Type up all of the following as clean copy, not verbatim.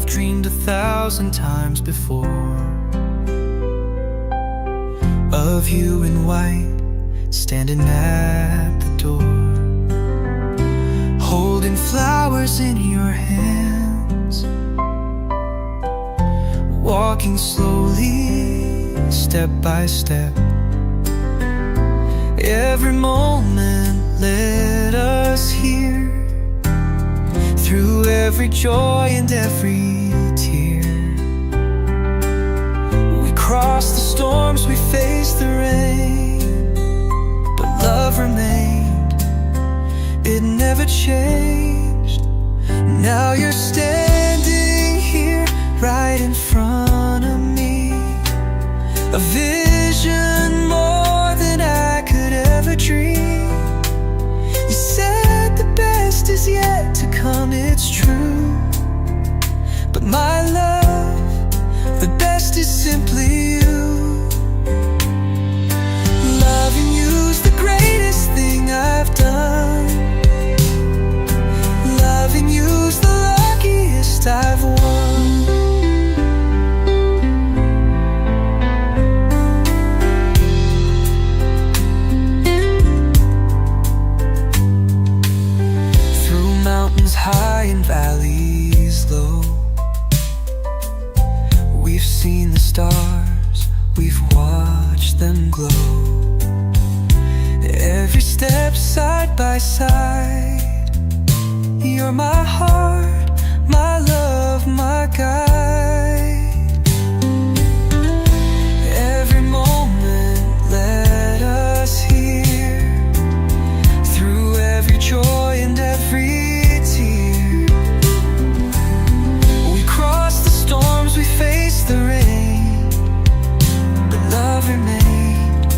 dreamed 1,000 times before of you in white, standing at the door, holding flowers in your hands, walking slowly, step by step. Every moment led us here, through every joy and every tear. We crossed the storms, we faced the rain, but love remained, it never changed. Now you're standing here, right in front of me, a vision more than I could ever dream. You said the best is yet to come, it's true, but my love, the best is simply you. Loving you's the greatest thing I've done. Loving you's the luckiest I've won. Through mountains high and valleys low, we've seen the stars, we've watched them glow. Every step side by side, you're my heart, my love, my guide. Every moment led us here, through every joy and every tear. We crossed the storms, we faced the rain, but love remained,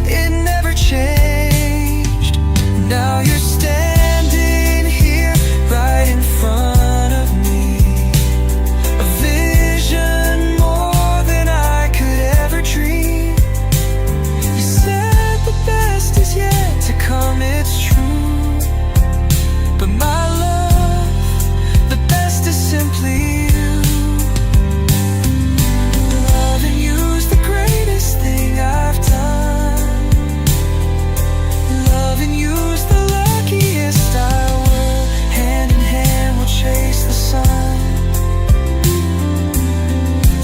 it never changed. Now you're standing here, right in front of me, a vision more than I could ever dream. You said the best is yet to come, it's true, but my love, the best is simply you. Loving you's the greatest thing I've done. Loving you's the luckiest I will. Hand in hand we'll chase the sun.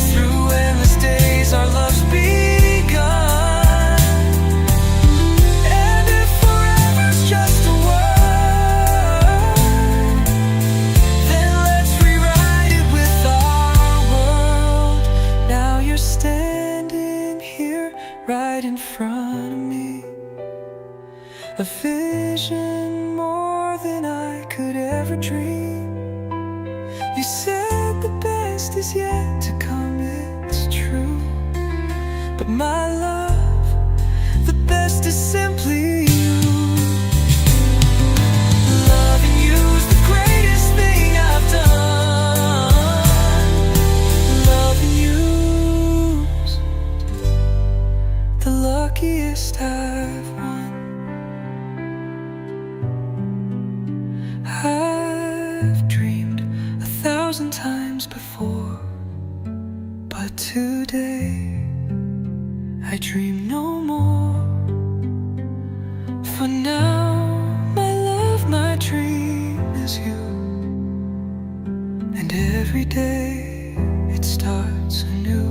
Through endless days our love's begun. And if forever's just a word, then let's rewrite it with our world. Now you're standing here, right in front of me, a vision more than I could ever dream. You said the best is yet to come, it's true, but my love, the best is simply you. Loving you's the greatest thing I've done. Loving you's the luckiest I've won. I've dreamed 1,000 times before, but today I dream no more. For now, my love, my dream is you, and every day it starts anew.